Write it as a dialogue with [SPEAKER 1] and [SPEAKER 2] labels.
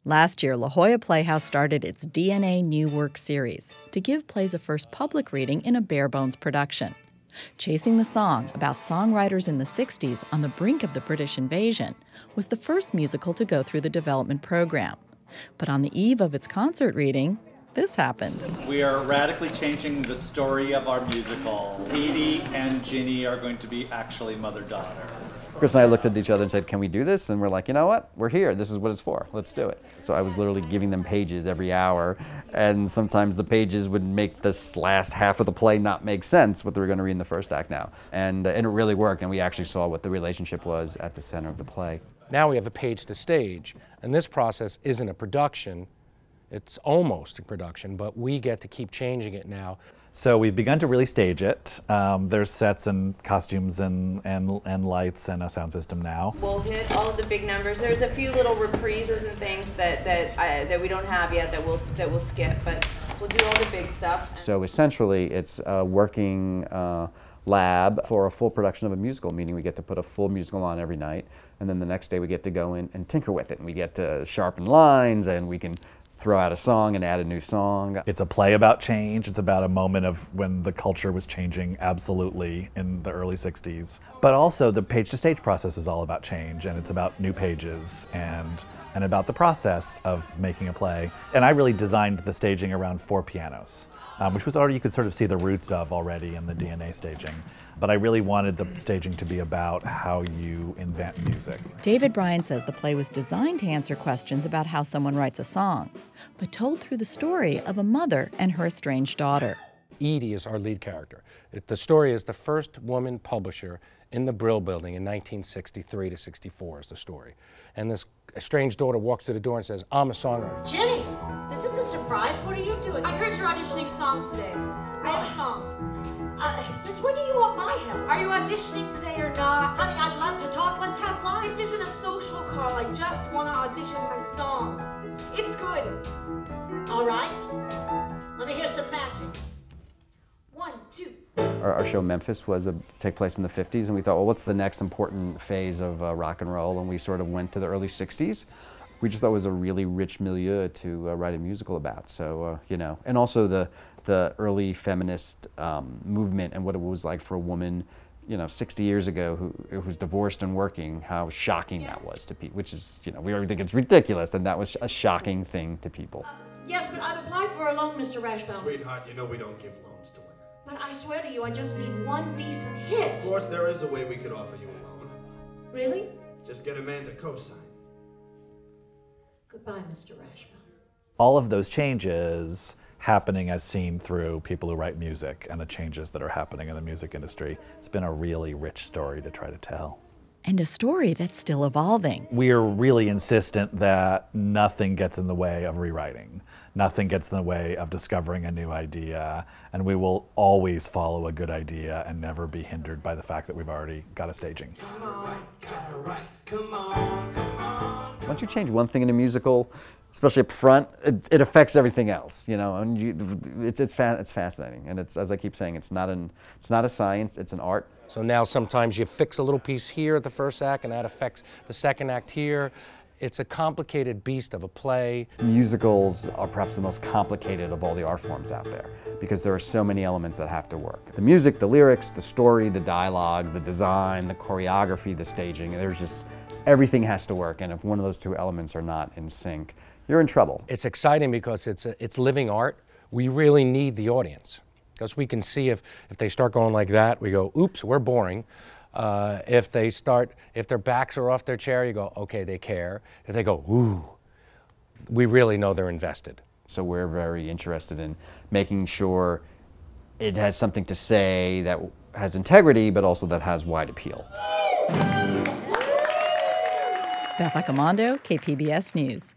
[SPEAKER 1] Last year, La Jolla Playhouse started its DNA New Work series to give plays a first public reading in a bare-bones production. Chasing the Song, about songwriters in the 60s on the brink of the British invasion, was the first musical to go through the development program. But on the eve of its concert reading, this happened.
[SPEAKER 2] We are radically changing the story of our musical. Edie and Ginny are going to be actually mother-daughter.
[SPEAKER 3] Chris and I looked at each other and said, can we do this? And we're like, you know what? We're here. This is what it's for. Let's do it. So I was literally giving them pages every hour, and sometimes the pages would make this last half of the play not make sense, what they were going to read in the first act now. And it really worked, and we actually saw what the relationship was at the center of the play.
[SPEAKER 4] Now we have a page to stage, and this process isn't a production. It's almost a production, but we get to keep changing it now.
[SPEAKER 5] So we've begun to really stage it. There's sets and costumes and lights and a sound system now.
[SPEAKER 6] We'll hit all of the big numbers. There's a few little reprises and things that we don't have yet that we'll skip, but we'll do all the big stuff.
[SPEAKER 3] So essentially, it's a working lab for a full production of a musical, meaning we get to put a full musical on every night, and then the next day we get to go in and tinker with it, and we get to sharpen lines, and we can throw out a song and add a new song.
[SPEAKER 5] It's a play about change. It's about a moment of when the culture was changing absolutely in the early 60s. But also the page-to-stage process is all about change, and it's about new pages and about the process of making a play. And I really designed the staging around 4 pianos, which was already, you could sort of see the roots of already in the DNA staging. But I really wanted the staging to be about how you invent music.
[SPEAKER 1] David Bryan says the play was designed to answer questions about how someone writes a song, but told through the story of a mother and her estranged daughter.
[SPEAKER 4] Edie is our lead character. The story is the first woman publisher in the Brill Building in 1963 to 64 is the story. And this estranged daughter walks to the door and says, I'm a songwriter.
[SPEAKER 7] Jenny, this is a surprise. What are you doing?
[SPEAKER 8] I heard you're auditioning songs today. I have a song.
[SPEAKER 7] Since when do you want my help?
[SPEAKER 8] Are you auditioning today or not?
[SPEAKER 7] Honey, I'd love to talk. Let's have lunch.
[SPEAKER 8] This isn't a social call. I just want to audition my song. It's good.
[SPEAKER 7] All right. Let me hear some magic.
[SPEAKER 8] 1, 2.
[SPEAKER 3] Our show Memphis was take place in the 50s, and we thought, well, what's the next important phase of rock and roll? And we sort of went to the early 60s. We just thought it was a really rich milieu to write a musical about. So, you know, and also the early feminist movement and what it was like for a woman, you know, 60 years ago who was divorced and working, how shocking that was to people, which is, you know, we already think it's ridiculous, and that was a shocking thing to people.
[SPEAKER 7] Yes, but I've applied for a loan, Mr. Rashbaum.
[SPEAKER 9] Sweetheart, you know we don't give loans to women.
[SPEAKER 7] But I swear to you, I just need one decent hit.
[SPEAKER 9] Of course, there is a way we could offer you a loan.
[SPEAKER 7] Really?
[SPEAKER 9] Just get a man to co-sign.
[SPEAKER 7] Goodbye, Mr. Rashbaum.
[SPEAKER 5] All of those changes happening as seen through people who write music and the changes that are happening in the music industry. It's been a really rich story to try to tell.
[SPEAKER 1] And a story that's still evolving.
[SPEAKER 5] We are really insistent that nothing gets in the way of rewriting. Nothing gets in the way of discovering a new idea, and we will always follow a good idea and never be hindered by the fact that we've already got a staging.
[SPEAKER 3] Once you change one thing in a musical, especially up front, it affects everything else, you know, and it's fascinating. And it's, as I keep saying, it's not a science, it's an art.
[SPEAKER 4] So now sometimes you fix a little piece here at the first act, and that affects the second act here. It's a complicated beast of a play.
[SPEAKER 3] Musicals are perhaps the most complicated of all the art forms out there because there are so many elements that have to work. The music, the lyrics, the story, the dialogue, the design, the choreography, the staging, there's just, everything has to work, and if one of those two elements are not in sync, you're in trouble.
[SPEAKER 4] It's exciting because it's living art. We really need the audience because we can see if they start going like that, we go, oops, we're boring. If their backs are off their chair, you go, okay, they care. If they go, ooh, we really know they're invested.
[SPEAKER 3] So we're very interested in making sure it has something to say that has integrity, but also that has wide appeal.
[SPEAKER 1] Beth Accomando, KPBS News.